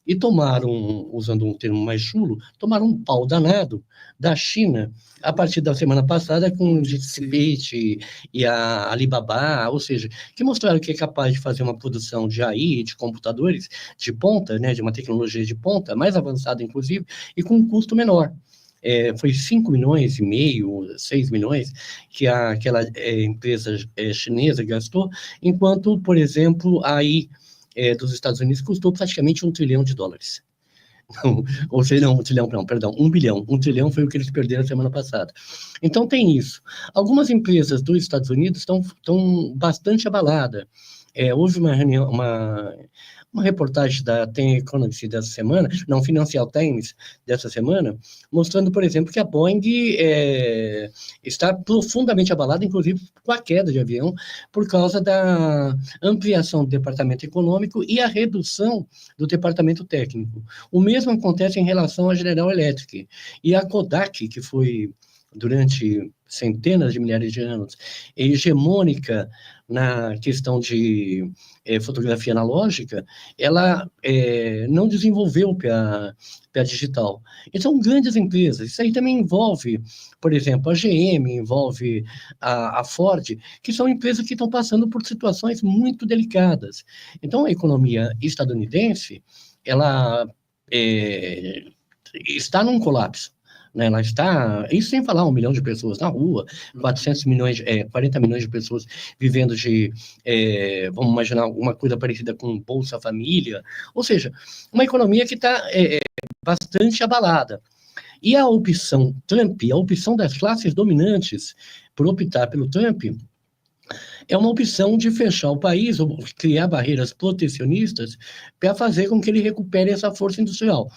E tomaram, usando um termo mais chulo, tomaram um pau danado da China, a partir da semana passada, com o DeepSeek e a Alibaba, ou seja, que mostraram que é capaz de fazer uma produção de AI, de computadores de ponta, né, de uma tecnologia de ponta, mais avançada, inclusive, e com um custo menor. Foi 5 milhões e meio, 6 milhões, que aquela empresa chinesa gastou, enquanto, por exemplo, a AI dos Estados Unidos custou praticamente $1 trilhão. Ou seja, não, 1 trilhão, não, perdão, 1 bilhão. 1 trilhão foi o que eles perderam semana passada. Então tem isso. Algumas empresas dos Estados Unidos estão bastante abaladas. Houve uma reunião, uma reportagem da The Economist dessa semana, não, Financial Times dessa semana, mostrando, por exemplo, que a Boeing está profundamente abalada, inclusive com a queda de avião, por causa da ampliação do departamento econômico e a redução do departamento técnico. O mesmo acontece em relação à General Electric. E a Kodak, que foi, durante centenas de milhares de anos, hegemônica na questão de fotografia analógica, ela não desenvolveu para digital. Então, grandes empresas, isso aí também envolve, por exemplo, a GM, envolve a Ford, que são empresas que estão passando por situações muito delicadas. Então, a economia estadunidense, ela está num colapso. Né, ela está, isso sem falar 1 milhão de pessoas na rua, 40 milhões de pessoas vivendo de, vamos imaginar alguma coisa parecida com Bolsa Família, ou seja, uma economia que está bastante abalada. E a opção Trump, a opção das classes dominantes por optar pelo Trump, é uma opção de fechar o país, ou criar barreiras protecionistas para fazer com que ele recupere essa força industrial.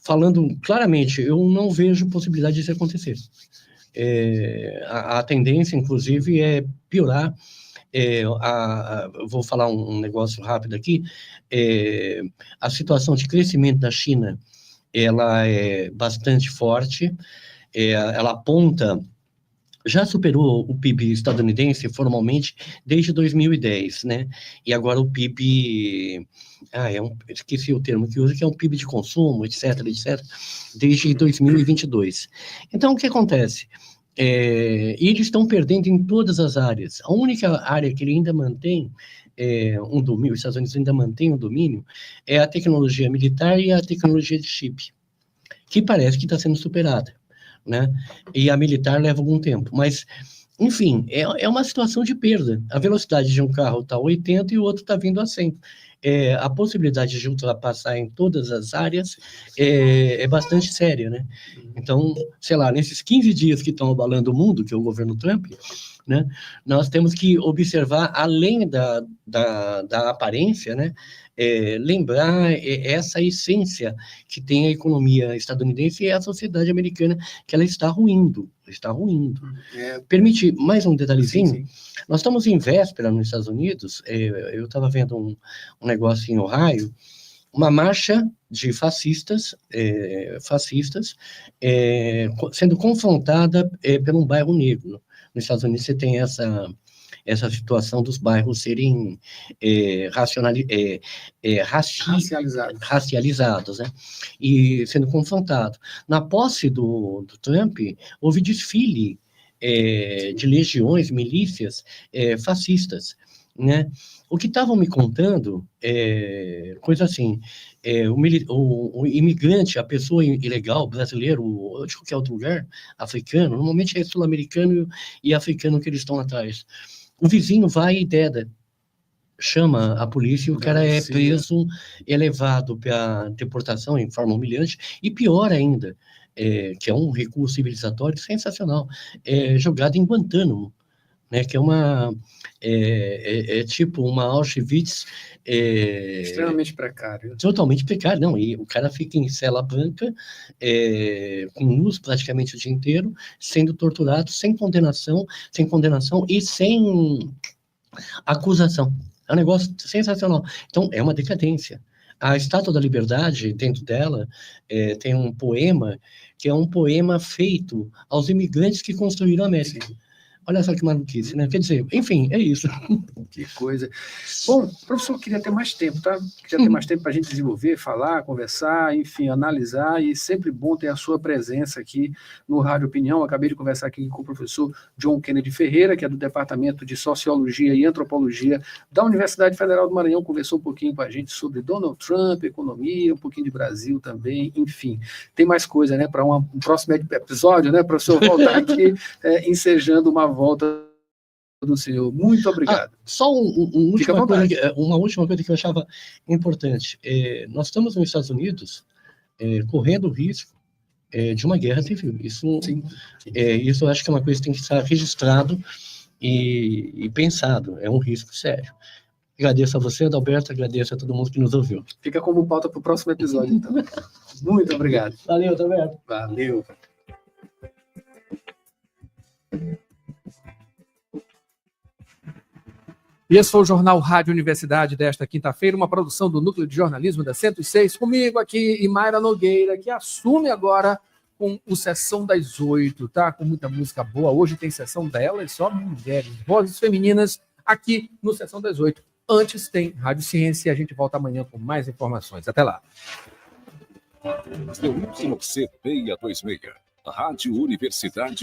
Falando claramente, eu não vejo possibilidade disso acontecer. A tendência, inclusive, é piorar. Vou falar um negócio rápido aqui. A situação de crescimento da China, ela é bastante forte. Ela aponta... Já superou o PIB estadunidense formalmente desde 2010, né? E agora o PIB... esqueci o termo que usa, que é um PIB de consumo, etc., desde 2022. Então, o que acontece? Eles estão perdendo em todas as áreas. A única área que ele ainda mantém um domínio, os Estados Unidos ainda mantém um domínio, é a tecnologia militar e a tecnologia de chip, que parece que está sendo superada, né? E a militar leva algum tempo, mas, enfim, é uma situação de perda. A velocidade de um carro está a 80 e o outro está vindo a 100. A possibilidade de ultrapassar em todas as áreas é bastante séria, né? Então, sei lá, nesses 15 dias que estão abalando o mundo, que é o governo Trump, né, nós temos que observar, além da aparência, né, lembrar essa essência que tem a economia estadunidense e a sociedade americana, que ela está ruindo. Permite mais um detalhezinho? Sim. Nós estamos em véspera nos Estados Unidos, eu estava vendo um negócio em Ohio, uma marcha de fascistas sendo confrontada por um bairro negro. Nos Estados Unidos você tem essa situação dos bairros serem racializados, né? E sendo confrontados. Na posse do Trump, houve desfile de legiões, milícias fascistas, né? O que estavam me contando coisa assim, o imigrante, a pessoa ilegal, brasileiro, de qualquer outro lugar, africano, normalmente é sul-americano e africano que eles estão atrás. O vizinho vai e deda, chama a polícia e o cara é preso, é levado para deportação em forma humilhante, e pior ainda, que é um recurso civilizatório sensacional, jogado em Guantánamo, né, que é tipo uma Auschwitz extremamente precário. Totalmente precário, não, e o cara fica em cela branca, com luz praticamente o dia inteiro, sendo torturado, sem condenação e sem acusação. É um negócio sensacional. Então, é uma decadência. A Estátua da Liberdade, dentro dela, tem um poema, que é um poema feito aos imigrantes que construíram a América. Sim. Olha só que maluquice, né? Quer dizer, enfim, é isso. Que coisa. Bom, professor, queria ter mais tempo, tá? Queria ter mais tempo para a gente desenvolver, falar, conversar, enfim, analisar, e sempre bom ter a sua presença aqui no Rádio Opinião. Acabei de conversar aqui com o professor John Kennedy Ferreira, que é do Departamento de Sociologia e Antropologia da Universidade Federal do Maranhão, conversou um pouquinho com a gente sobre Donald Trump, economia, um pouquinho de Brasil também, enfim. Tem mais coisa, né, para um próximo episódio, né, professor, voltar aqui ensejando uma volta do senhor. Muito obrigado. Só uma última coisa que eu achava importante. Nós estamos nos Estados Unidos correndo o risco de uma guerra civil. Isso eu acho que é uma coisa que tem que estar registrado e pensado. É um risco sério. Agradeço a você, Adalberto, agradeço a todo mundo que nos ouviu. Fica como pauta para o próximo episódio, então. Muito obrigado. Valeu, Adalberto. Valeu. E esse foi o Jornal Rádio Universidade desta quinta-feira, uma produção do Núcleo de Jornalismo da 106, comigo aqui, e Mayra Nogueira, que assume agora com o Sessão das 8, tá? Com muita música boa. Hoje tem sessão delas, só mulheres, vozes femininas, aqui no Sessão das 8. Antes tem Rádio Ciência e a gente volta amanhã com mais informações. Até lá. YC 626, Rádio Universidade